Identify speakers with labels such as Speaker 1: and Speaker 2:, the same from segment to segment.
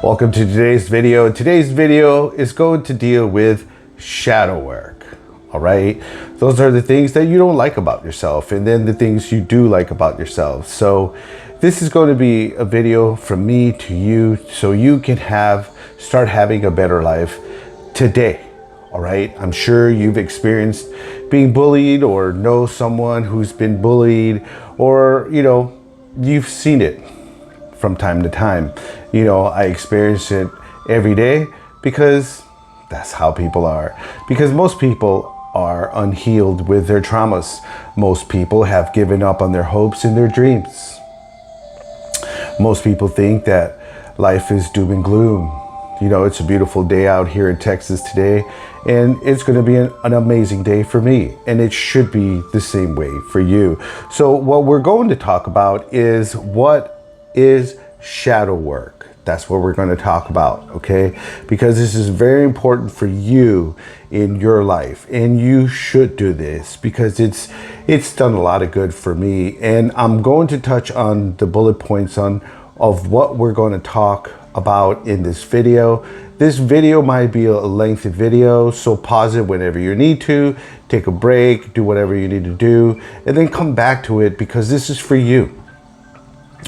Speaker 1: Welcome to today's video. Today's video is going to deal with shadow work. All right. Those are the things that you don't like about yourself, and then the things you do like about yourself. So this is going to be a video from me to you so you can start having a better life today. All right. I'm sure you've experienced being bullied or know someone who's been bullied, or, you've seen it from time to time. I experience it every day because that's how people are. Because most people are unhealed with their traumas. Most people have given up on their hopes and their dreams. Most people think that life is doom and gloom. It's a beautiful day out here in Texas today, and it's going to be an amazing day for me, and it should be the same way for you. So what we're going to talk about is what is shadow work. That's what we're going to talk about, okay? Because this is very important for you in your life, and you should do this because it's done a lot of good for me. And I'm going to touch on the bullet points of what we're going to talk about in this video. This video might be a lengthy video, so pause it whenever you need to, take a break, do whatever you need to do, and then come back to it because this is for you.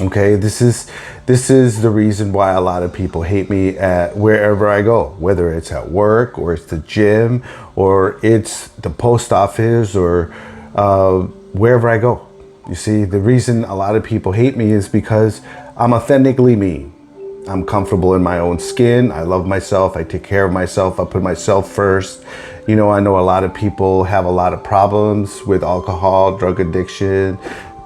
Speaker 1: Okay, this is the reason why a lot of people hate me at wherever I go, whether it's at work or it's the gym or it's the post office or wherever I go. You see, the reason a lot of people hate me is because I'm authentically me. I'm comfortable in my own skin. I love myself. I take care of myself. I put myself first. I know a lot of people have a lot of problems with alcohol, drug addiction,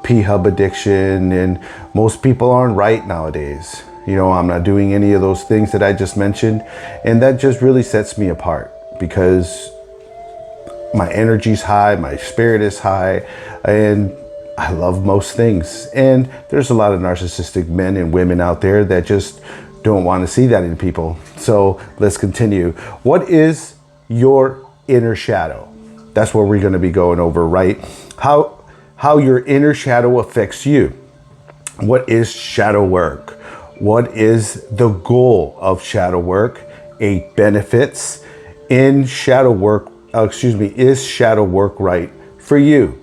Speaker 1: P-hub addiction, and most people aren't right nowadays. I'm not doing any of those things that I just mentioned, and that just really sets me apart because my energy's high, my spirit is high, and I love most things. And there's a lot of narcissistic men and women out there that just don't want to see that in people. So let's continue. What is your inner shadow? That's what we're going to be going over, right? How your inner shadow affects you. What is shadow work? What is the goal of shadow work? 8 benefits in shadow work. Is shadow work right for you?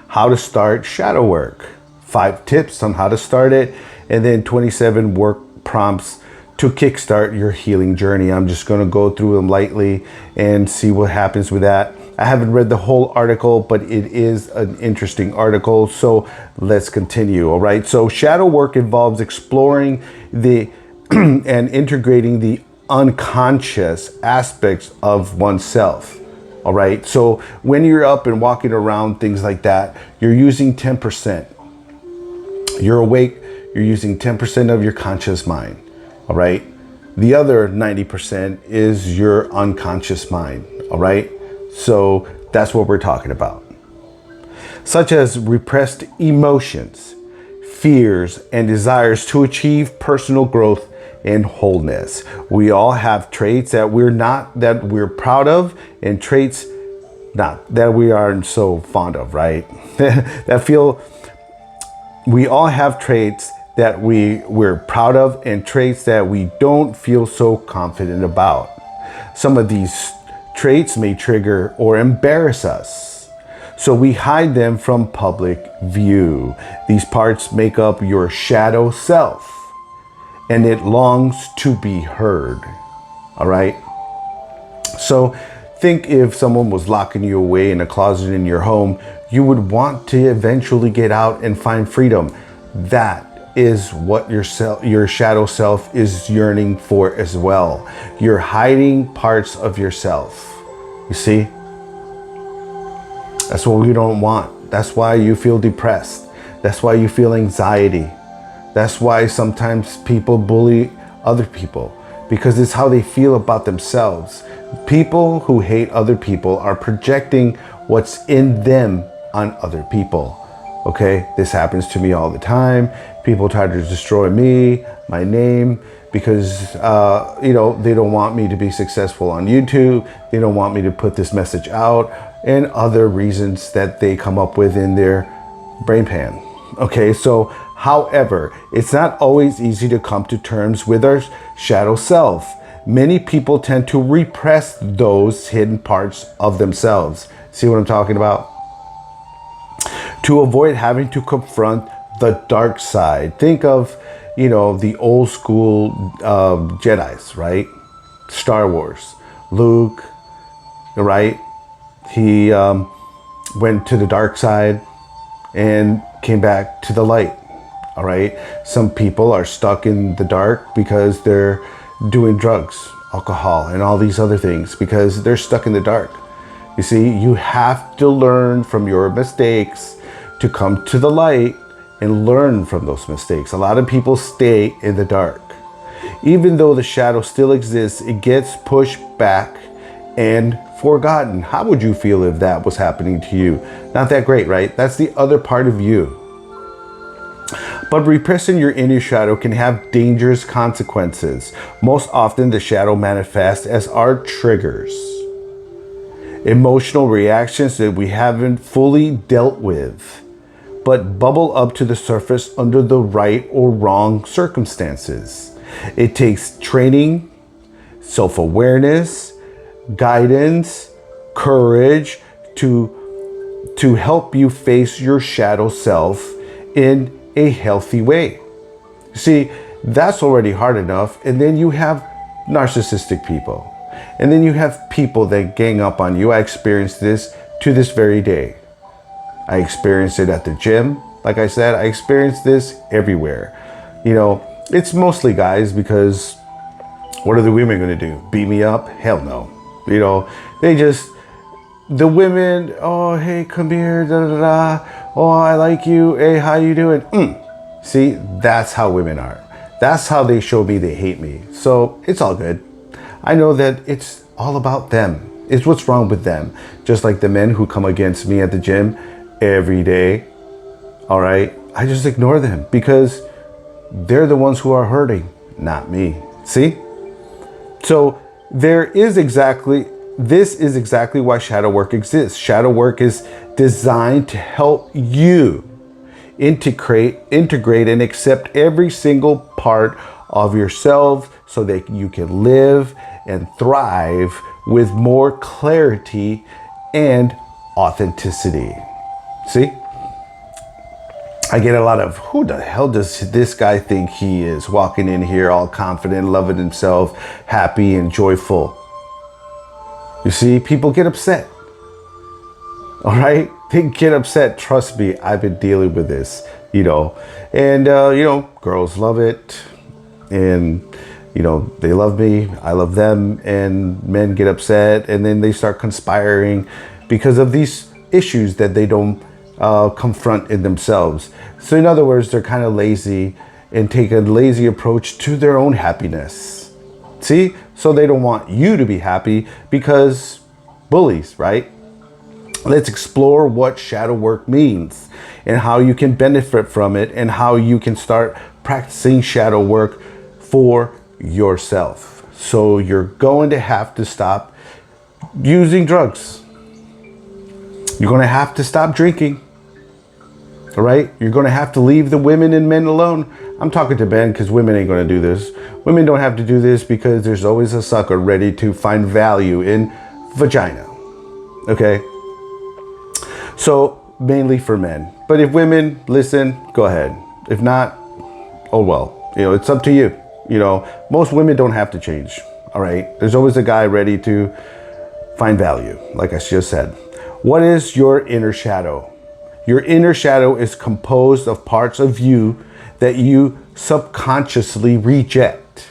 Speaker 1: How to start shadow work. 5 tips on how to start it, and then 27 work prompts to kickstart your healing journey. I'm just going to go through them lightly and see what happens with that. I haven't read the whole article, but it is an interesting article. So let's continue. All right. So shadow work involves exploring and integrating the unconscious aspects of oneself. All right. So when you're up and walking around, things like that, you're using 10%. You're awake. You're using 10% of your conscious mind. All right. The other 90% is your unconscious mind. All right. So that's what we're talking about. Such as repressed emotions, fears, and desires to achieve personal growth and wholeness. We all have traits that we're proud of, and traits not that we aren't so fond of, right? We all have traits that we're proud of and traits that we don't feel so confident about. Some of these traits may trigger or embarrass us, so we hide them from public view. These parts make up your shadow self, and it longs to be heard. All right. So think if someone was locking you away in a closet in your home, you would want to eventually get out and find freedom. That is what your shadow self is yearning for as well. You're hiding parts of yourself. You see? That's what we don't want. That's why you feel depressed. That's why you feel anxiety. That's why sometimes people bully other people, because it's how they feel about themselves. People who hate other people are projecting what's in them on other people. Okay, this happens to me all the time. People try to destroy me, my name, because they don't want me to be successful on YouTube. They don't want me to put this message out, and other reasons that they come up with in their brain pan. Okay, so However, it's not always easy to come to terms with our shadow self. Many people tend to repress those hidden parts of themselves. See what I'm talking about? To avoid having to confront the dark side. Think of, the old school Jedis, right? Star Wars. Luke, right? He went to the dark side and came back to the light. All right. Some people are stuck in the dark because they're doing drugs, alcohol, and all these other things because they're stuck in the dark. You see, you have to learn from your mistakes to come to the light and learn from those mistakes. A lot of people stay in the dark. Even though the shadow still exists, it gets pushed back and forgotten. How would you feel if that was happening to you? Not that great, right? That's the other part of you. But repressing your inner shadow can have dangerous consequences. Most often, the shadow manifests as our triggers, emotional reactions that we haven't fully dealt with, but bubble up to the surface under the right or wrong circumstances. It takes training, self-awareness, guidance, courage to help you face your shadow self in a healthy way. See, that's already hard enough. And then you have narcissistic people. And then you have people that gang up on you. I experienced this to this very day. I experienced it at the gym. Like I said, I experienced this everywhere. It's mostly guys because what are the women going to do? Beat me up? Hell no. The women, oh, hey, come here, da da da. Oh, I like you. Hey, how you doing? See, that's how women are. That's how they show me they hate me. So it's all good. I know that it's all about them. It's what's wrong with them. Just like the men who come against me at the gym every day. All right. I just ignore them because they're the ones who are hurting, not me. See? So this is exactly why shadow work exists. Shadow work is designed to help you integrate and accept every single part of yourself so that you can live and thrive with more clarity and authenticity. See? I get a lot of, who the hell does this guy think he is, walking in here all confident, loving himself, happy and joyful? You see, people get upset. All right? They get upset. Trust me, I've been dealing with this, And, girls love it. And, they love me. I love them. And men get upset. And then they start conspiring because of these issues that they don't confront in themselves. So in other words, they're kind of lazy and take a lazy approach to their own happiness. See? So they don't want you to be happy because bullies, right? Let's explore what shadow work means and how you can benefit from it and how you can start practicing shadow work for yourself. So you're going to have to stop using drugs. You're going to have to stop drinking. All right? You're going to have to leave the women and men alone. I'm talking to Ben because women ain't going to do this. Women don't have to do this because there's always a sucker ready to find value in vagina. Okay? So mainly for men. But if women listen, go ahead. If not, oh well. It's up to you. Most women don't have to change. All right? There's always a guy ready to find value, like I just said. What is your inner shadow? Your inner shadow is composed of parts of you that you subconsciously reject.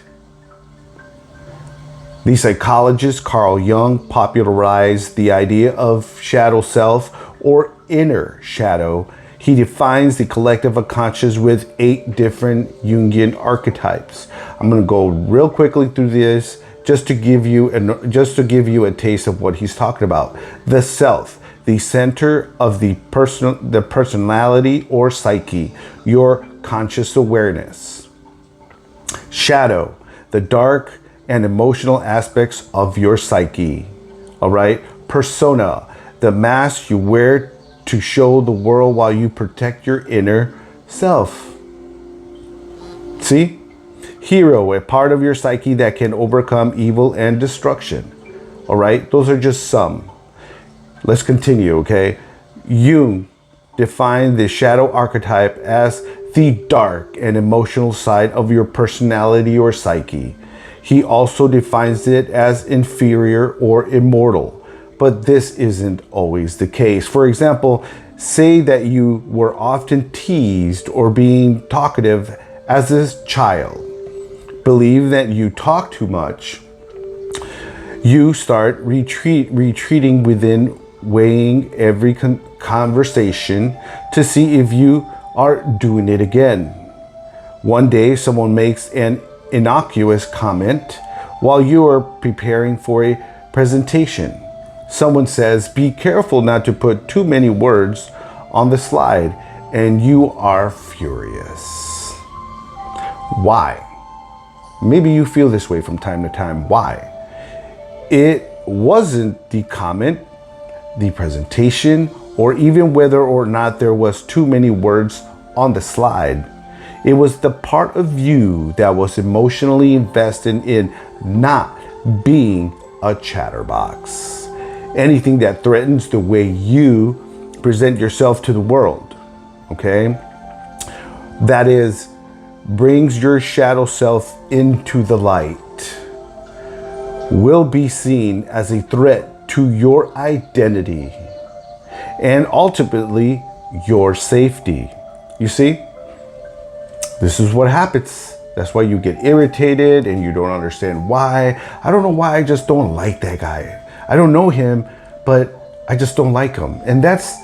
Speaker 1: The psychologist Carl Jung popularized the idea of shadow self or inner shadow. He defines the collective unconscious with 8 different Jungian archetypes. I'm going to go real quickly through this just to give you a taste of what he's talking about. The self, the center of the personality or psyche, your conscious awareness. Shadow, the dark and emotional aspects of your psyche. All right. Persona, the mask you wear to show the world while you protect your inner self. See? Hero, a part of your psyche that can overcome evil and destruction. All right, those are just some. Let's continue, okay? Jung defined the shadow archetype as the dark and emotional side of your personality or psyche. He also defines it as inferior or immortal, but this isn't always the case. For example, say that you were often teased or being talkative as a child. Believe that you talk too much. You start retreating within, weighing every conversation to see if you are doing it again. One day, someone makes an innocuous comment while you are preparing for a presentation. Someone says, "Be careful not to put too many words on the slide," and you are furious. Why? Maybe you feel this way from time to time. Why? It wasn't the comment, the presentation, or even whether or not there was too many words on the slide. It was the part of you that was emotionally invested in not being a chatterbox. Anything that threatens the way you present yourself to the world, okay? That is, brings your shadow self into the light, will be seen as a threat to your identity and ultimately your safety. You see, this is what happens. That's why you get irritated and you don't understand why. I don't know why, I just don't like that guy. I don't know him, but I just don't like him. And that's,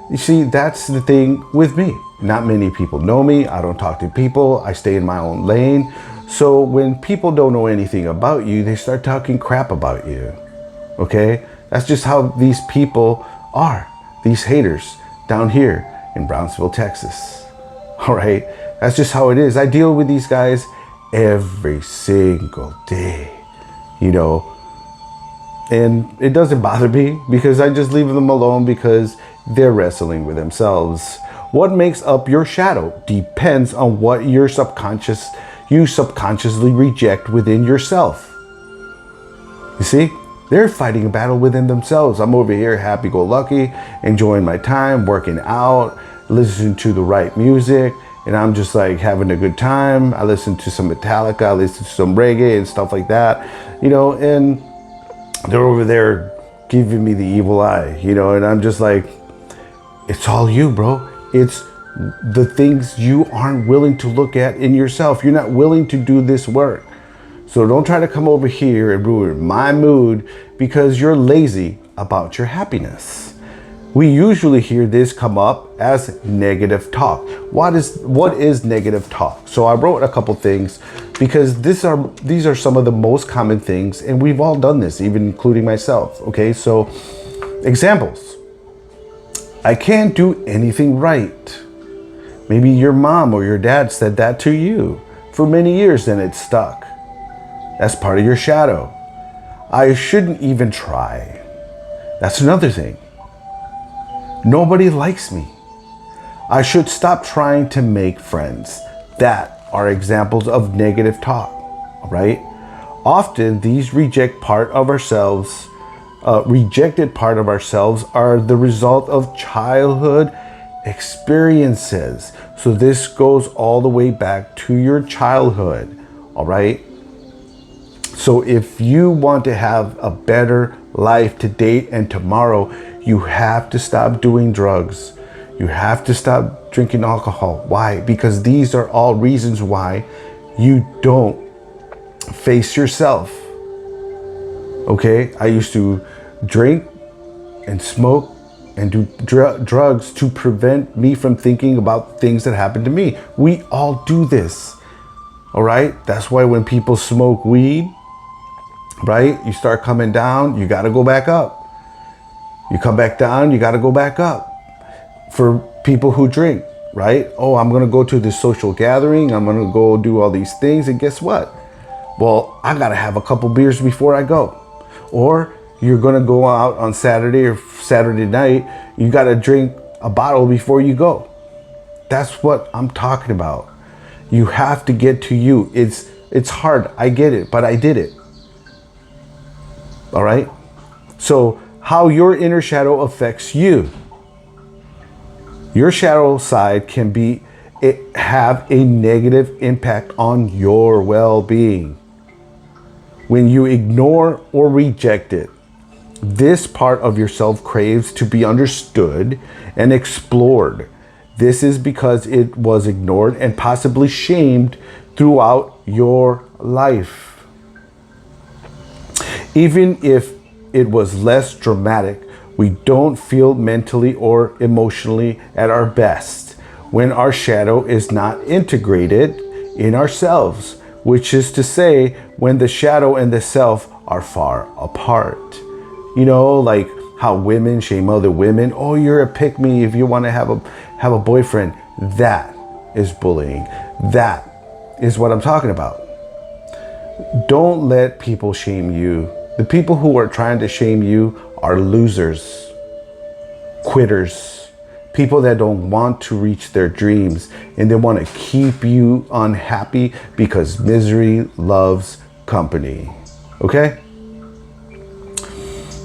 Speaker 1: you see, that's the thing with me. Not many people know me. I don't talk to people. I stay in my own lane. So when people don't know anything about you, they start talking crap about you. Okay? That's just how these people are. These haters down here in Brownsville, Texas. All right? That's just how it is. I deal with these guys every single day, you know, and it doesn't bother me because I just leave them alone because they're wrestling with themselves. What makes up your shadow depends on what you subconsciously reject within yourself. You see, they're fighting a battle within themselves. I'm over here happy-go-lucky, enjoying my time, working out, listening to the right music, and I'm just like having a good time. I listen to some Metallica, I listen to some reggae and stuff like that, you know, and they're over there giving me the evil eye, you know, and I'm just like, it's all you, bro. It's the things you aren't willing to look at in yourself. You're not willing to do this work. So don't try to come over here and ruin my mood because you're lazy about your happiness. We usually hear this come up as negative talk. What is negative talk? So I wrote a couple things because these are some of the most common things, and we've all done this, even including myself. Okay, so examples. I can't do anything right. Maybe your mom or your dad said that to you for many years and it stuck. That's part of your shadow. I shouldn't even try. That's another thing. Nobody likes me. I should stop trying to make friends. That are examples of negative talk, right? Often these rejected part of ourselves are the result of childhood experiences. So this goes all the way back to your childhood, all right? So if you want to have a better life today and tomorrow, you have to stop doing drugs. You have to stop drinking alcohol. Why? Because these are all reasons why you don't face yourself. Okay? I used to drink and smoke and do drugs to prevent me from thinking about things that happened to me. We all do this. All right? That's why when people smoke weed, right, you start coming down, you got to go back up. You come back down, you got to go back up. For people who drink, right? Oh, I'm going to go to this social gathering. I'm going to go do all these things. And guess what? Well, I got to have a couple beers before I go. Or you're going to go out on Saturday or Saturday night. You got to drink a bottle before you go. That's what I'm talking about. You have to get to you. It's hard. I get it, but I did it. All right? So how your inner shadow affects you. Your shadow side can have a negative impact on your well-being. When you ignore or reject it, this part of yourself craves to be understood and explored. This is because it was ignored and possibly shamed throughout your life. Even if it was less dramatic, we don't feel mentally or emotionally at our best when our shadow is not integrated in ourselves, which is to say, when the shadow and the self are far apart. You know, like how women shame other women. Oh, you're a pick-me if you want to have a boyfriend. That is bullying. That is what I'm talking about. Don't let people shame you. The people who are trying to shame you are losers, quitters, people that don't want to reach their dreams, and they want to keep you unhappy because misery loves company. Okay?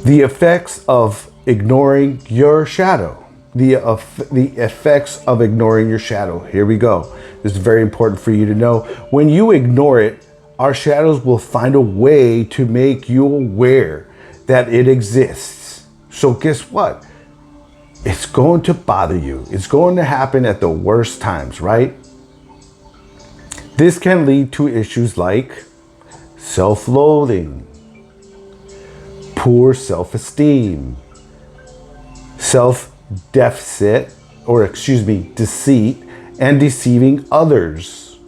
Speaker 1: The effects of ignoring your shadow. The effects of ignoring your shadow. Here we go. This is very important for you to know. When you ignore it, our shadows will find a way to make you aware that it exists. So guess what? It's going to bother you. It's going to happen at the worst times, right? This can lead to issues like self-loathing, poor self-esteem, self-deficit, deceit, and deceiving others,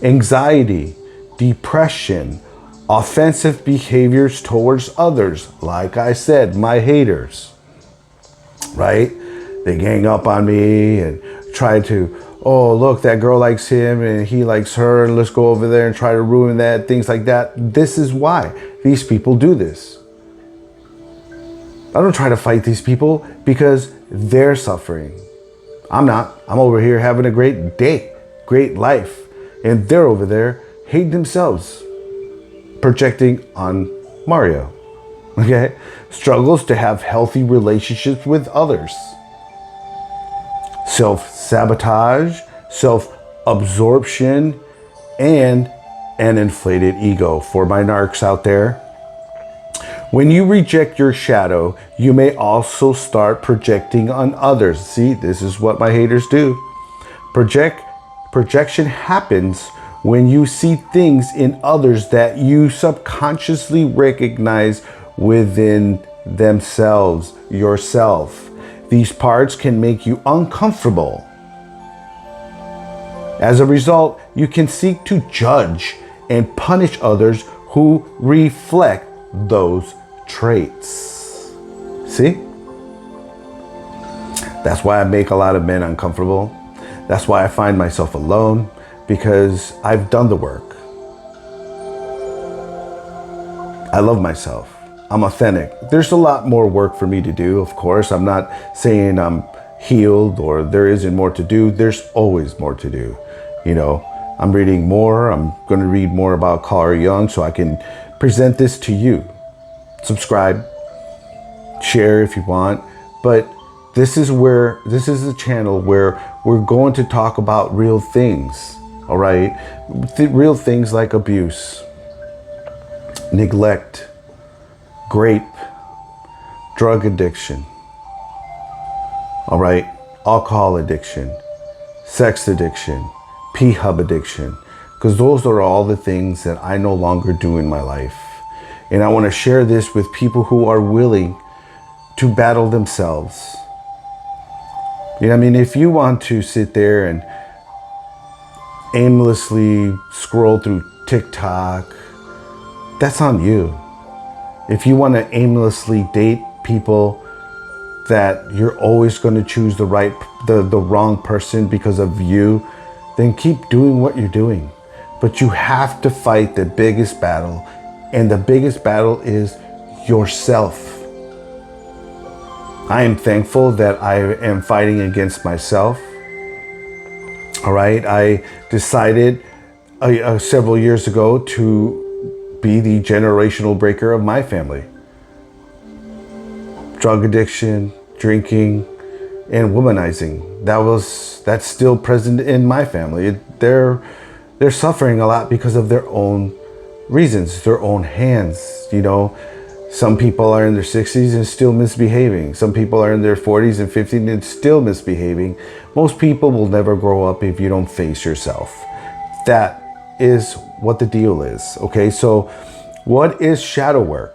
Speaker 1: anxiety, depression, offensive behaviors towards others. Like I said, my haters, right? They gang up on me and try to, oh, look, that girl likes him and he likes her, and let's go over there and try to ruin that, things like that. This is why these people do this. I don't try to fight these people because they're suffering. I'm not. I'm over here having a great day, great life. And they're over there hating themselves, projecting on Mario. Okay? Struggles to have healthy relationships with others. Self-sabotage, self-absorption, and an inflated ego. For my narcs out there, when you reject your shadow, you may also start projecting on others. See, this is what my haters do. Projection happens when you see things in others that you subconsciously recognize within themselves, yourself. These parts can make you uncomfortable. As a result, you can seek to judge and punish others who reflect those traits. See? That's why I make a lot of men uncomfortable. That's why I find myself alone, because I've done the work. I love myself. I'm authentic. There's a lot more work for me to do, of course. I'm not saying I'm healed or there isn't more to do. There's always more to do. You know, I'm reading more. I'm going to read more about Carl Jung so I can present this to you. Subscribe, share if you want. But this is the channel where we're going to talk about real things. All right. Real things like abuse, neglect, rape, drug addiction, all right, alcohol addiction, sex addiction, P-Hub addiction, because those are all the things that I no longer do in my life. And I want to share this with people who are willing to battle themselves. You know what I mean? If you want to sit there and aimlessly scroll through TikTok, that's on you. If you want to aimlessly date people that you're always going to choose the wrong person because of you, then keep doing what you're doing. But you have to fight the biggest battle, and the biggest battle is yourself. I am thankful that I am fighting against myself. All right, I decided several years ago to be the generational breaker of my family. Drug addiction, drinking, and womanizing. That's still present in my family. They're suffering a lot because of their own reasons, their own hands. You know, some people are in their 60s and still misbehaving. Some people are in their 40s and 50s and still misbehaving. Most people will never grow up if you don't face yourself. That is what the deal is. Okay, so what is shadow work?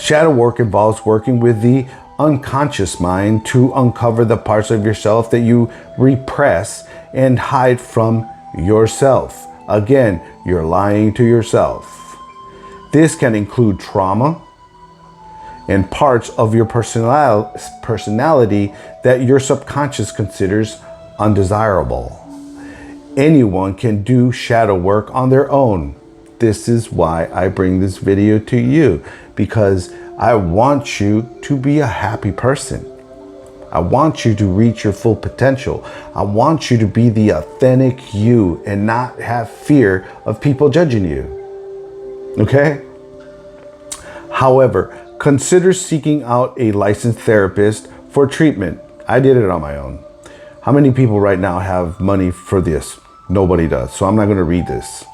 Speaker 1: Shadow work involves working with the unconscious mind to uncover the parts of yourself that you repress and hide from yourself. Again, you're lying to yourself. This can include trauma and parts of your personality that your subconscious considers undesirable. Anyone can do shadow work on their own. This is why I bring this video to you, because I want you to be a happy person. I want you to reach your full potential. I want you to be the authentic you and not have fear of people judging you. Okay? However, consider seeking out a licensed therapist for treatment. I did it on my own. How many people right now have money for this? Nobody does. So I'm not going to read this.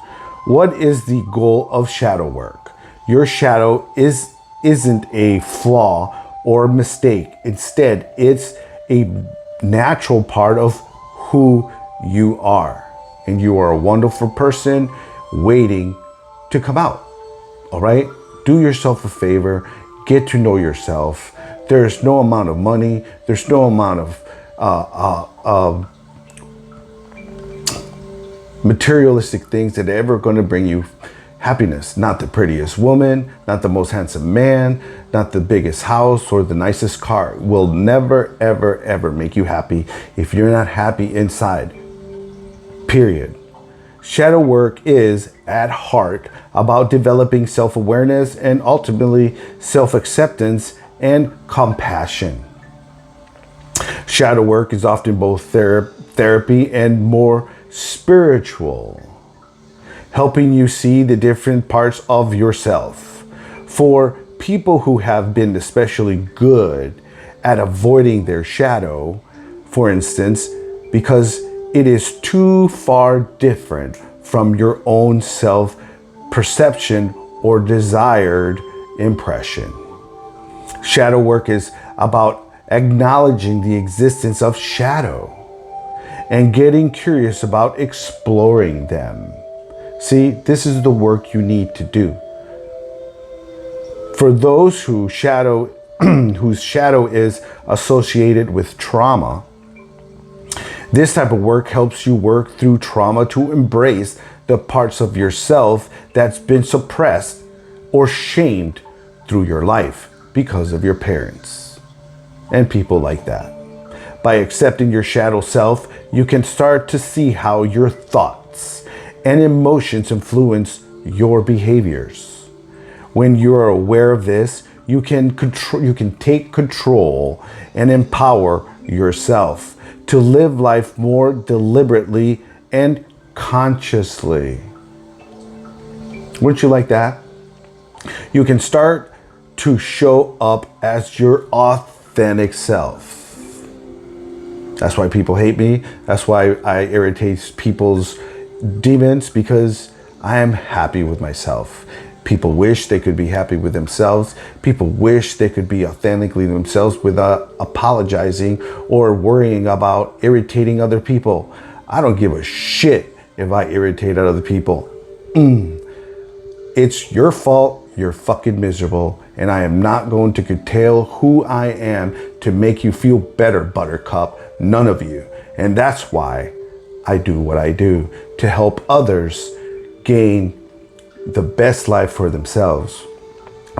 Speaker 1: What is the goal of shadow work? Your shadow isn't a flaw or mistake. Instead, it's a natural part of who you are. And you are a wonderful person waiting to come out. All right? Do yourself a favor. Get to know yourself. There's no amount of money. There's no amount of materialistic things that are ever going to bring you happiness. Not the prettiest woman, not the most handsome man, not the biggest house or the nicest car. Will never, ever, ever make you happy if you're not happy inside. Period. Shadow work is, at heart, about developing self-awareness and ultimately self-acceptance and compassion. Shadow work is often both therapy and more spiritual, helping you see the different parts of yourself. For people who have been especially good at avoiding their shadow, for instance, because it is too far different from your own self-perception or desired impression. Shadow work is about acknowledging the existence of shadow and getting curious about exploring them. See, this is the work you need to do. For those whose shadow is associated with trauma, this type of work helps you work through trauma to embrace the parts of yourself that's been suppressed or shamed through your life because of your parents and people like that. By accepting your shadow self, you can start to see how your thoughts and emotions influence your behaviors. When you're aware of this, you can take control and empower yourself to live life more deliberately and consciously. Wouldn't you like that? You can start to show up as your authentic self. That's why people hate me. That's why I irritate people's demons, because I am happy with myself. People wish they could be happy with themselves. People wish they could be authentically themselves without apologizing or worrying about irritating other people. I don't give a shit if I irritate other people. It's your fault. You're fucking miserable. And I am not going to curtail who I am to make you feel better, Buttercup. None of you. And that's why I do what I do, to help others gain the best life for themselves.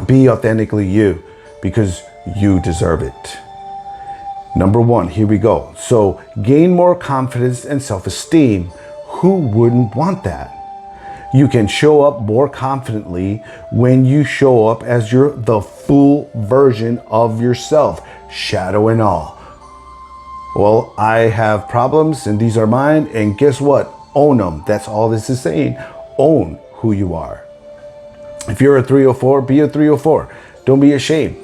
Speaker 1: Be authentically you, because you deserve it. Number one, here we go. So gain more confidence and self-esteem. Who wouldn't want that? You can show up more confidently when you show up as the full version of yourself, shadow and all. Well, I have problems and these are mine. And guess what? Own them. That's all this is saying. Own who you are. If you're a 304, be a 304. Don't be ashamed.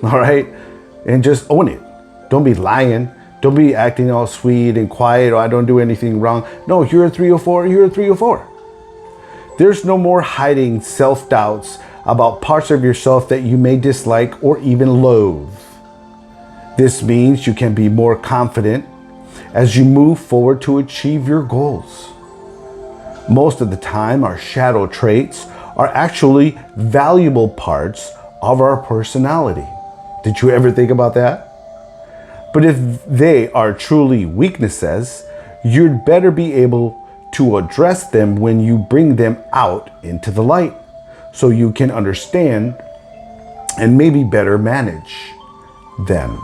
Speaker 1: All right? And just own it. Don't be lying. Don't be acting all sweet and quiet. Oh, I don't do anything wrong. No, you're a 304. You're a 304. There's no more hiding self-doubts about parts of yourself that you may dislike or even loathe. This means you can be more confident as you move forward to achieve your goals. Most of the time, our shadow traits are actually valuable parts of our personality. Did you ever think about that? But if they are truly weaknesses, you'd better be able to address them when you bring them out into the light so you can understand and maybe better manage them.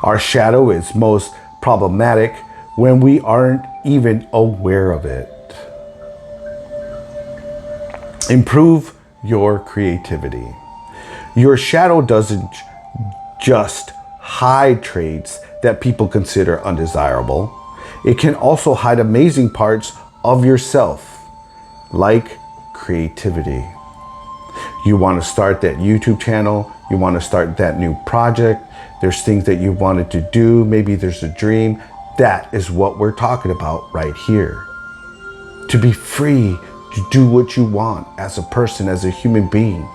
Speaker 1: Our shadow is most problematic when we aren't even aware of it. Improve your creativity. Your shadow doesn't just hide traits that people consider undesirable. It can also hide amazing parts of yourself, like creativity. You want to start that YouTube channel, you want to start that new project, there's things that you wanted to do, maybe there's a dream. That is what we're talking about right here. To be free to do what you want as a person, as a human being.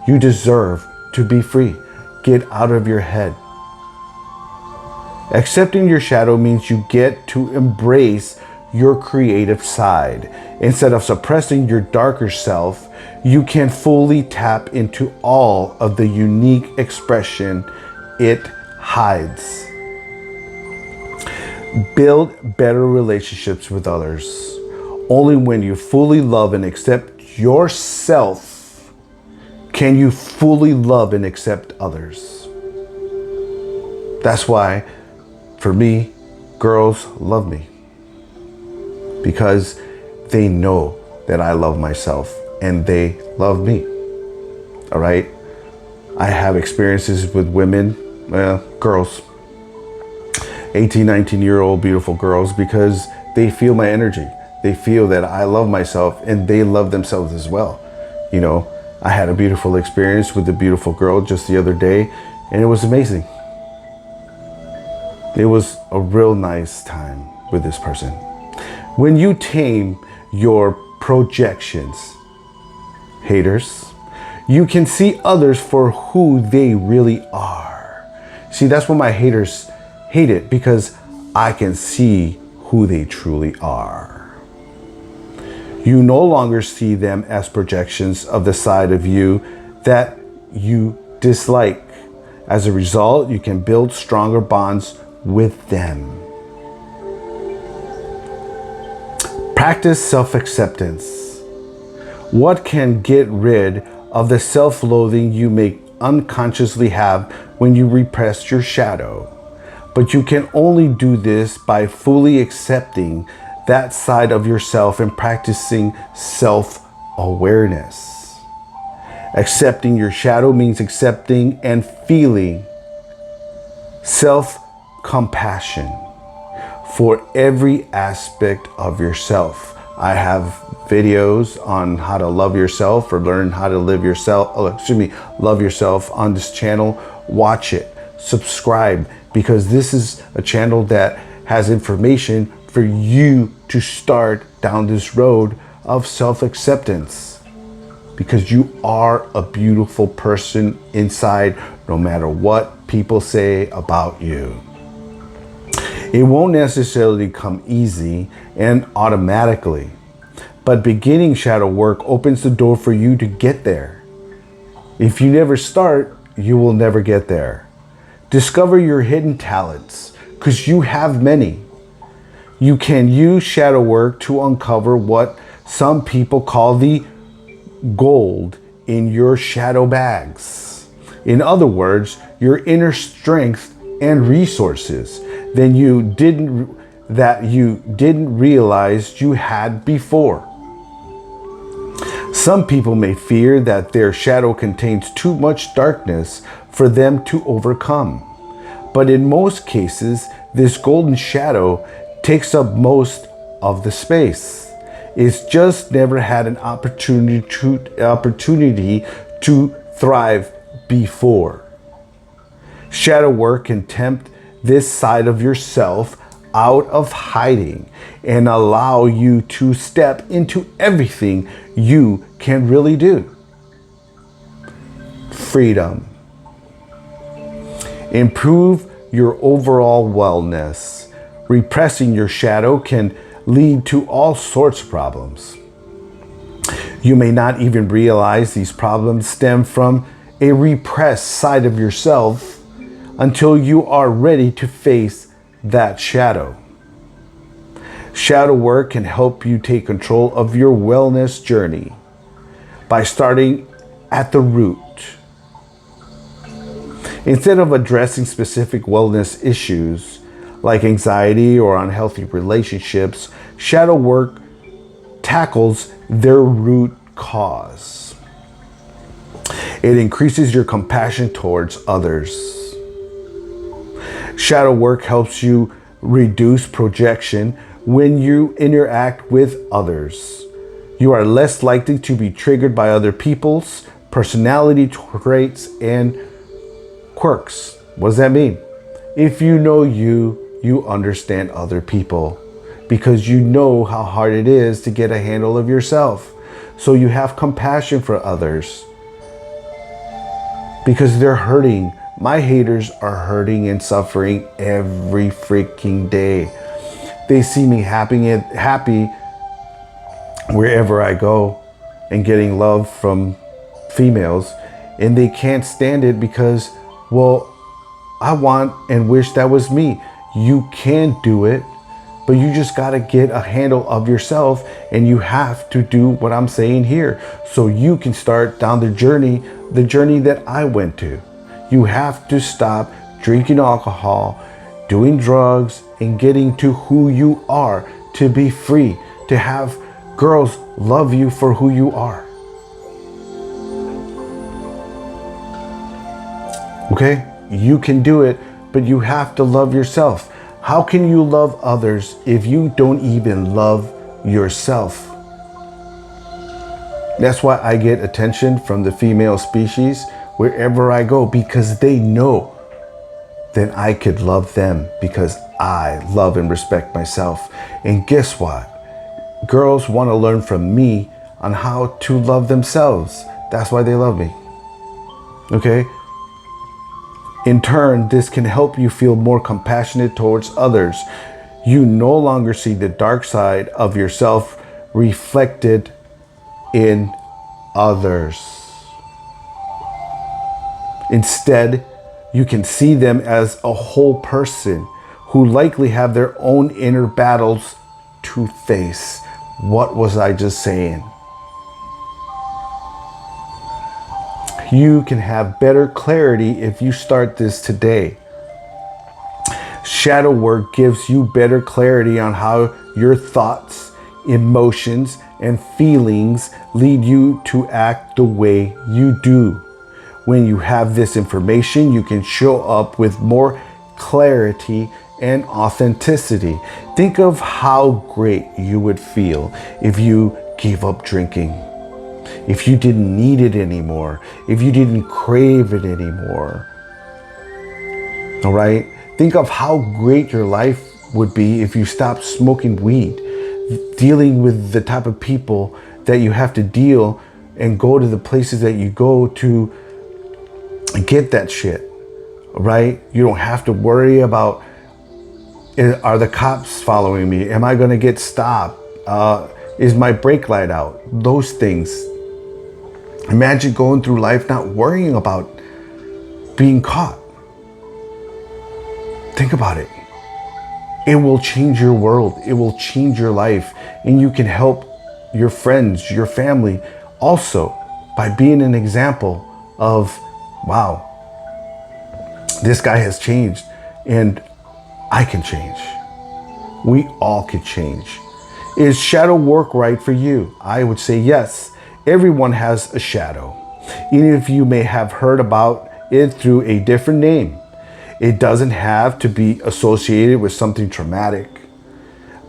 Speaker 1: You deserve to be free. Get out of your head. Accepting your shadow means you get to embrace your creative side. Instead of suppressing your darker self, you can fully tap into all of the unique expression it hides. Build better relationships with others. Only when you fully love and accept yourself can you fully love and accept others. That's why, for me, girls love me. Because they know that I love myself and they love me. All right? I have experiences with women, girls, 18, 19-year-old beautiful girls, because they feel my energy. They feel that I love myself and they love themselves as well. You know, I had a beautiful experience with a beautiful girl just the other day and it was amazing. It was a real nice time with this person. When you tame your projections, haters, you can see others for who they really are. See, that's what my haters hate it, because I can see who they truly are. You no longer see them as projections of the side of you that you dislike. As a result, you can build stronger bonds with them. Practice self-acceptance. What can get rid of the self-loathing you may unconsciously have when you repress your shadow? But you can only do this by fully accepting that side of yourself and practicing self-awareness. Accepting your shadow means accepting and feeling self-compassion for every aspect of yourself. I have videos on how to love yourself or learn how to love yourself on this channel. Watch it, subscribe, because this is a channel that has information for you to start down this road of self-acceptance, because you are a beautiful person inside, no matter what people say about you. It won't necessarily come easy and automatically, but beginning shadow work opens the door for you to get there. If you never start, you will never get there. Discover your hidden talents, because you have many. You can use shadow work to uncover what some people call the gold in your shadow bags. In other words, your inner strength and resources that you didn't realize you had before. Some people may fear that their shadow contains too much darkness for them to overcome. But in most cases, this golden shadow takes up most of the space. It's just never had an opportunity to thrive before. Shadow work can tempt this side of yourself out of hiding and allow you to step into everything you can really do. Freedom. Improve your overall wellness. Repressing your shadow can lead to all sorts of problems. You may not even realize these problems stem from a repressed side of yourself until you are ready to face that shadow. Shadow work can help you take control of your wellness journey by starting at the root. Instead of addressing specific wellness issues like anxiety or unhealthy relationships, shadow work tackles their root cause. It increases your compassion towards others. Shadow work helps you reduce projection when you interact with others. You are less likely to be triggered by other people's personality traits and quirks. What does that mean? If you know you understand other people because you know how hard it is to get a handle of yourself. So you have compassion for others because they're hurting. My haters are hurting and suffering every freaking day. They see me happy wherever I go and getting love from females, and they can't stand it because, well, I want and wish that was me. You can do it, but you just got to get a handle of yourself, and you have to do what I'm saying here so you can start down the journey that I went to. You have to stop drinking alcohol, doing drugs, and getting to who you are, to be free, to have girls love you for who you are. Okay? You can do it, but you have to love yourself. How can you love others if you don't even love yourself? That's why I get attention from the female species wherever I go, because they know that I could love them because I love and respect myself. And guess what? Girls want to learn from me on how to love themselves. That's why they love me. Okay? In turn, this can help you feel more compassionate towards others. You no longer see the dark side of yourself reflected in others. Instead, you can see them as a whole person who likely have their own inner battles to face. What was I just saying? You can have better clarity if you start this today. Shadow work gives you better clarity on how your thoughts, emotions, and feelings lead you to act the way you do. When you have this information, you can show up with more clarity and authenticity. Think of how great you would feel if you gave up drinking, if you didn't need it anymore, if you didn't crave it anymore. All right? Think of how great your life would be if you stopped smoking weed, dealing with the type of people that you have to deal and go to the places that you go to get that shit, right? You don't have to worry about, are the cops following me? Am I going to get stopped? Is my brake light out? Those things. Imagine going through life not worrying about being caught. Think about it. It will change your world. It will change your life. And you can help your friends, your family also by being an example of, wow, this guy has changed and I can change. We all can change. Is shadow work right for you? I would say yes. Everyone has a shadow, even if you may have heard about it through a different name. It doesn't have to be associated with something traumatic.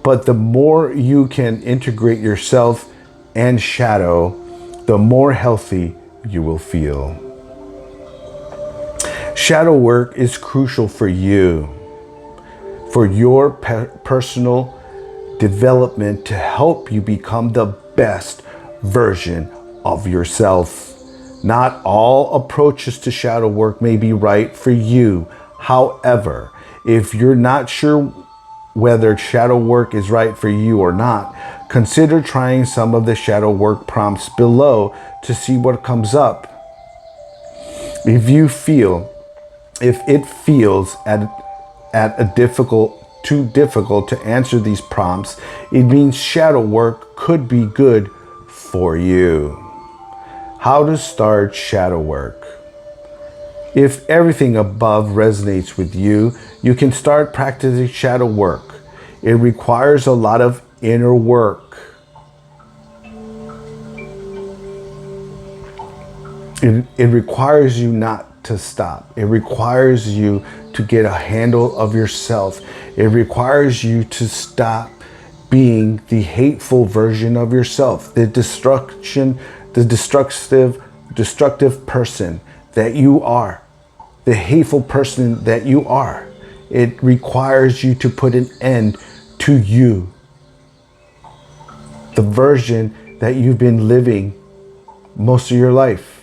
Speaker 1: But the more you can integrate yourself and shadow, the more healthy you will feel. Shadow work is crucial for you, for your personal development, to help you become the best version of yourself. Not all approaches to shadow work may be right for you. However, if you're not sure whether shadow work is right for you or not, consider trying some of the shadow work prompts below to see what comes up. If it feels too difficult to answer these prompts, it means shadow work could be good for you. How to start shadow work. If everything above resonates with you, you can start practicing shadow work. It requires a lot of inner work. It requires you not to stop. It requires you to get a handle of yourself. It requires you to stop being the hateful version of yourself, the destructive person that you are, the hateful person that you are. It requires you to put an end to you, the version that you've been living most of your life.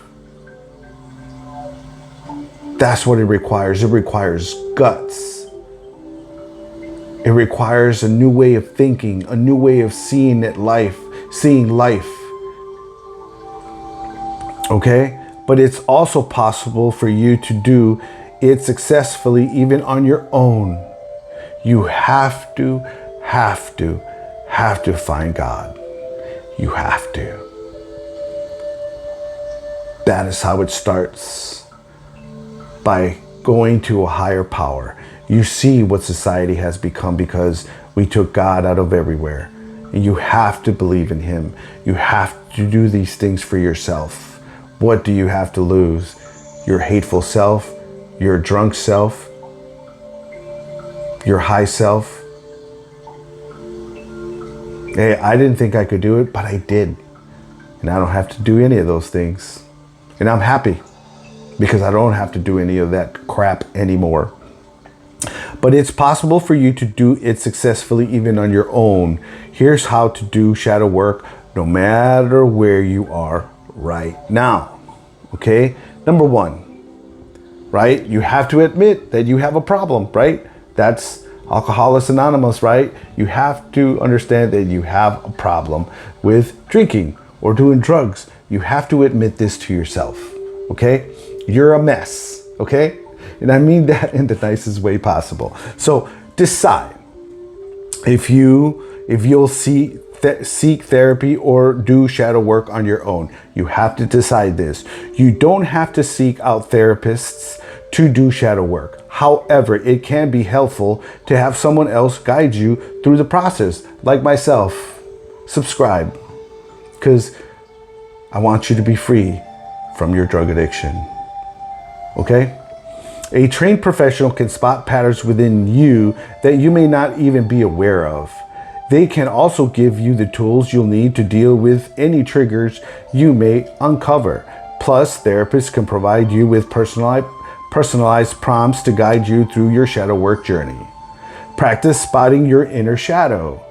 Speaker 1: That's what it requires. It requires guts. It requires a new way of thinking, a new way of seeing life. Okay? But it's also possible for you to do it successfully even on your own. You have to find God. You have to. That is how it starts. By going to a higher power. You see what society has become because we took God out of everywhere. And you have to believe in Him. You have to do these things for yourself. What do you have to lose? Your hateful self, your drunk self, your high self. Hey, I didn't think I could do it, but I did. And I don't have to do any of those things. And I'm happy, because I don't have to do any of that crap anymore. But it's possible for you to do it successfully even on your own. Here's how to do shadow work no matter where you are right now. Okay? Number one, right? You have to admit that you have a problem, right? That's Alcoholics Anonymous, right? You have to understand that you have a problem with drinking or doing drugs. You have to admit this to yourself, okay? You're a mess, okay? And I mean that in the nicest way possible. So decide if you'll seek therapy or do shadow work on your own. You have to decide this. You don't have to seek out therapists to do shadow work. However, it can be helpful to have someone else guide you through the process, like myself. Subscribe, because I want you to be free from your drug addiction. Okay? A trained professional can spot patterns within you that you may not even be aware of. They can also give you the tools you'll need to deal with any triggers you may uncover. Plus, therapists can provide you with personalized prompts to guide you through your shadow work journey. Practice spotting your inner shadow.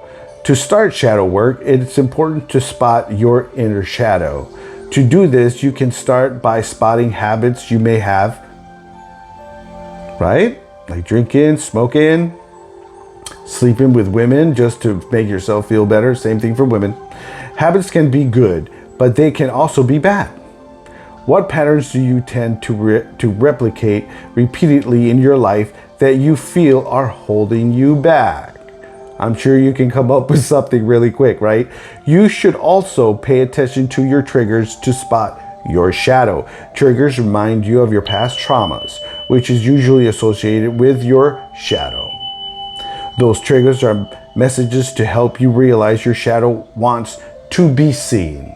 Speaker 1: To start shadow work, it's important to spot your inner shadow. To do this, you can start by spotting habits you may have, right? Like drinking, smoking, sleeping with women just to make yourself feel better. Same thing for women. Habits can be good, but they can also be bad. What patterns do you tend to replicate repeatedly in your life that you feel are holding you back? I'm sure you can come up with something really quick, right? You should also pay attention to your triggers to spot your shadow. Triggers remind you of your past traumas, which is usually associated with your shadow. Those triggers are messages to help you realize your shadow wants to be seen.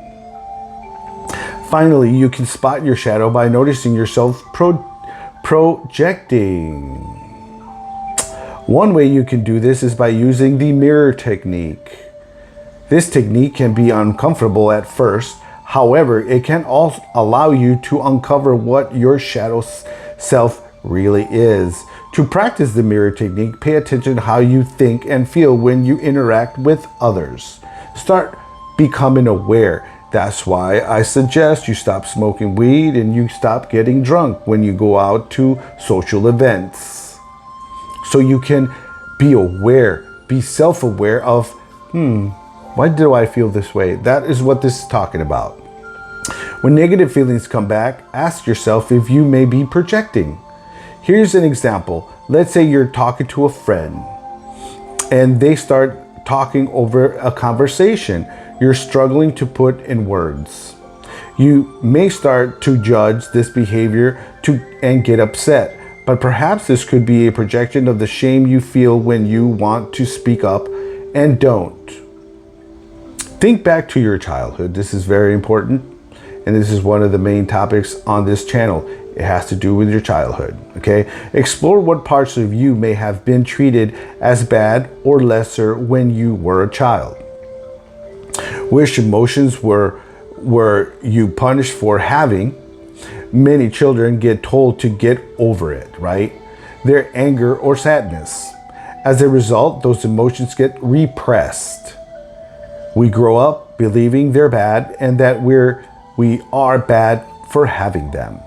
Speaker 1: Finally, you can spot your shadow by noticing yourself Projecting. One way you can do this is by using the mirror technique. This technique can be uncomfortable at first. However, it can also allow you to uncover what your shadow self really is. To practice the mirror technique, pay attention to how you think and feel when you interact with others. Start becoming aware. That's why I suggest you stop smoking weed and you stop getting drunk when you go out to social events. So you can be aware, be self-aware of, why do I feel this way? That is what this is talking about. When negative feelings come back, ask yourself if you may be projecting. Here's an example. Let's say you're talking to a friend and they start talking over a conversation you're struggling to put in words. You may start to judge this behavior and get upset, but perhaps this could be a projection of the shame you feel when you want to speak up and don't. Think back to your childhood. This is very important, and this is one of the main topics on this channel. It has to do with your childhood, okay? Explore what parts of you may have been treated as bad or lesser when you were a child. Which emotions were you punished for having? Many children get told to get over it, right? Their anger or sadness. As a result, those emotions get repressed. We grow up believing they're bad and that we are bad for having them.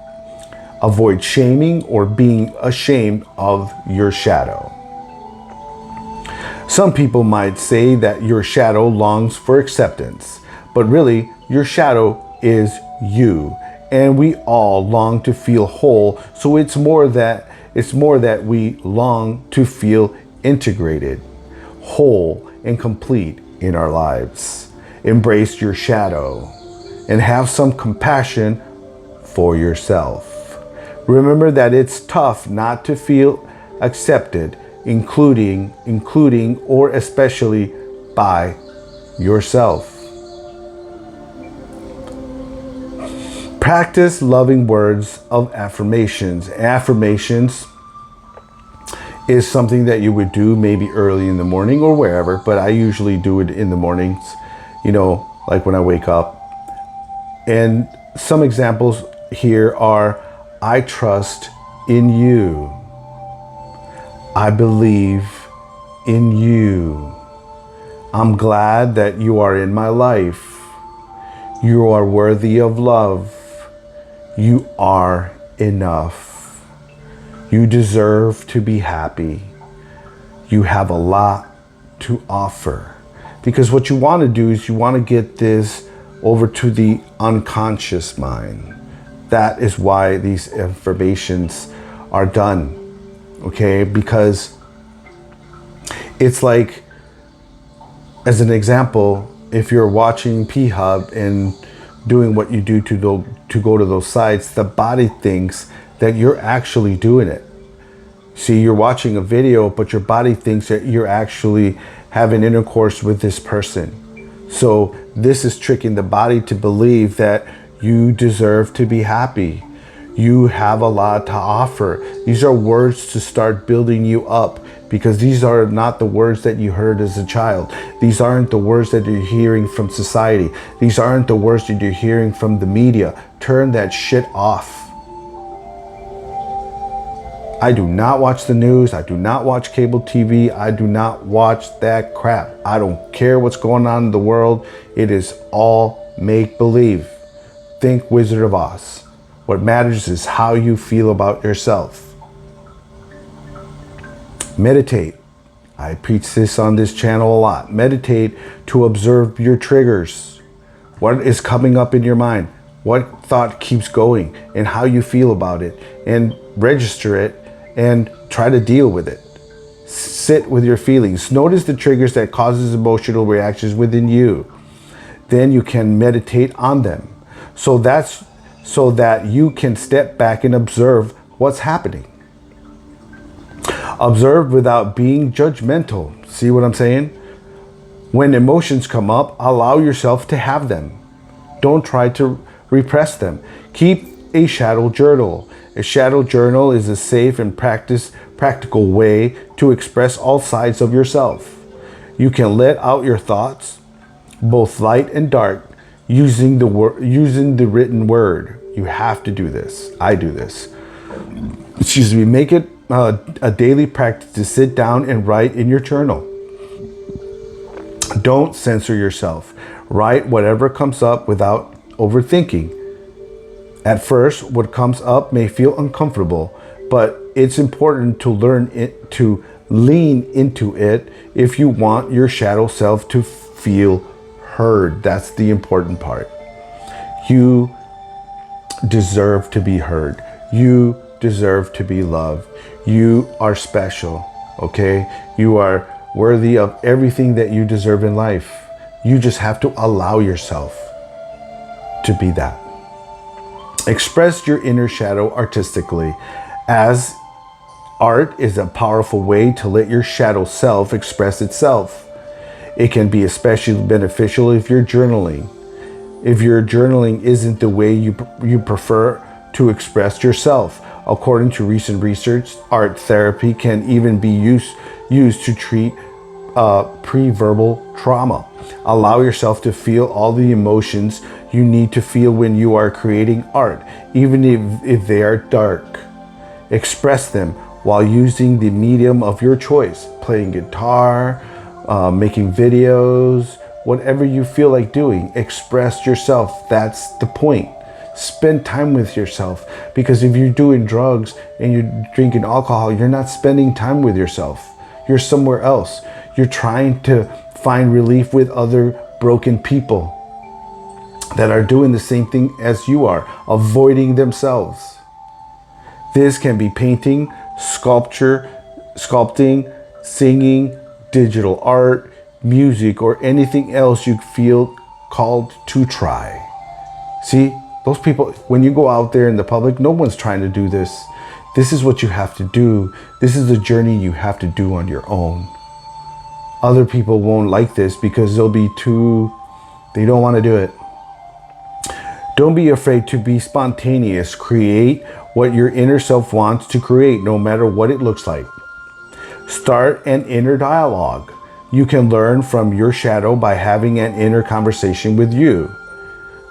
Speaker 1: Avoid shaming or being ashamed of your shadow. Some people might say that your shadow longs for acceptance, but really your shadow is you, and we all long to feel whole. So it's more that we long to feel integrated, whole, and complete in our lives. Embrace your shadow and have some compassion for yourself. Remember that it's tough not to feel accepted, including or especially by yourself. Practice loving words of affirmations. Affirmations is something that you would do maybe early in the morning or wherever, but I usually do it in the mornings, like when I wake up. And some examples here are, I trust in you. I believe in you. I'm glad that you are in my life. You are worthy of love. You are enough. You deserve to be happy. You have a lot to offer. Because what you want to do is you want to get this over to the unconscious mind. That is why these affirmations are done. Okay? Because it's like, as an example, if you're watching P-Hub and doing what you do to go to those sites, the body thinks that you're actually doing it. See, you're watching a video, but your body thinks that you're actually having intercourse with this person. So this is tricking the body to believe that you deserve to be happy. You have a lot to offer. These are words to start building you up, because these are not the words that you heard as a child. These aren't the words that you're hearing from society. These aren't the words that you're hearing from the media. Turn that shit off. I do not watch the news. I do not watch cable TV. I do not watch that crap. I don't care what's going on in the world. It is all make-believe. Think Wizard of Oz. What matters is how you feel about yourself. Meditate. I preach this on this channel a lot. Meditate to observe your triggers. What is coming up in your mind? What thought keeps going and how you feel about it, and register it and try to deal with it. Sit with your feelings. Notice the triggers that causes emotional reactions within you. Then you can meditate on them. So that you can step back and observe what's happening. Observe without being judgmental. See what I'm saying? When emotions come up, allow yourself to have them. Don't try to repress them. Keep a shadow journal. A shadow journal is a safe and practical way to express all sides of yourself. You can let out your thoughts, both light and dark, using the written word. You have to do this. I do this. Excuse me. Make it a daily practice to sit down and write in your journal. Don't censor yourself. Write whatever comes up without overthinking. At first, what comes up may feel uncomfortable, but it's important to to lean into it if you want your shadow self to feel heard. That's the important part. You deserve to be heard. You deserve to be loved. You are special, okay? You are worthy of everything that you deserve in life. You just have to allow yourself to be that. Express your inner shadow artistically, as art is a powerful way to let your shadow self express itself. It can be especially beneficial if you're journaling. If your journaling isn't the way you prefer to express yourself. According to recent research, art therapy can even be used to treat pre-verbal trauma. Allow yourself to feel all the emotions you need to feel when you are creating art, even if they are dark. Express them while using the medium of your choice, playing guitar, making videos, whatever you feel like doing. Express yourself. That's the point. Spend time with yourself, because if you're doing drugs and you're drinking alcohol, you're not spending time with yourself. You're somewhere else. You're trying to find relief with other broken people that are doing the same thing as you are, avoiding themselves. This can be painting, sculpting, singing, digital art, music, or anything else you feel called to try. See, those people, when you go out there in the public, no one's trying to do this. This is what you have to do. This is the journey you have to do on your own. Other people won't like this because they don't want to do it. Don't be afraid to be spontaneous. Create what your inner self wants to create, no matter what it looks like. Start an inner dialogue. You can learn from your shadow by having an inner conversation with you.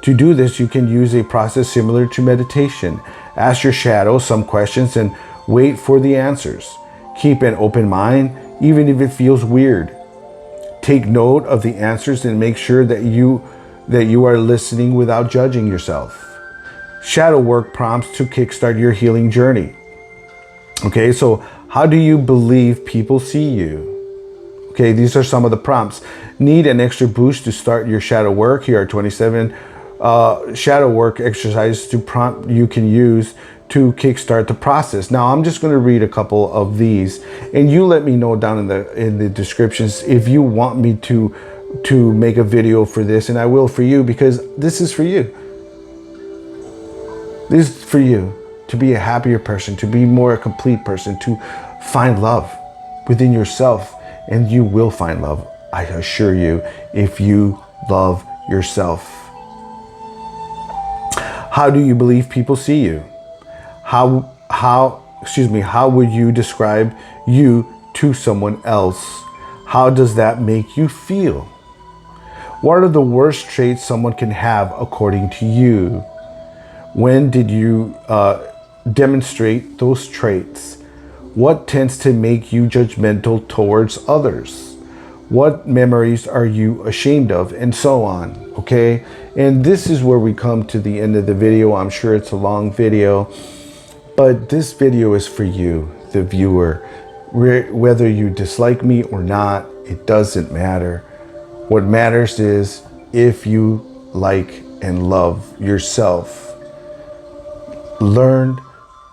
Speaker 1: To do this, you can use a process similar to meditation. Ask your shadow some questions and wait for the answers. Keep an open mind, even if it feels weird. Take note of the answers and make sure that you are listening without judging yourself. Shadow work prompts to kickstart your healing journey. Okay, so how do you believe people see you? Okay, these are some of the prompts. Need an extra boost to start your shadow work? Here are 27 shadow work exercises to prompt you can use to kickstart the process. Now, I'm just going to read a couple of these, and you let me know down in the descriptions if you want me to make a video for this, and I will for you, because this is for you. This is for you to be a happier person, to be more a complete person, to find love within yourself, and you will find love, I assure you, if you love yourself. How do you believe people see you? How would you describe you to someone else? How does that make you feel? What are the worst traits someone can have according to you? When did you demonstrate those traits? What tends to make you judgmental towards others? What memories are you ashamed of? And so on, okay? And this is where we come to the end of the video. I'm sure it's a long video, but this video is for you, the viewer. Whether you dislike me or not, it doesn't matter. What matters is if you like and love yourself. Learn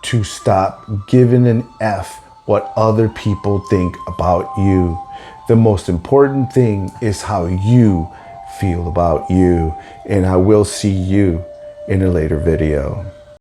Speaker 1: to stop giving an F what other people think about you. The most important thing is how you feel about you. And I will see you in a later video.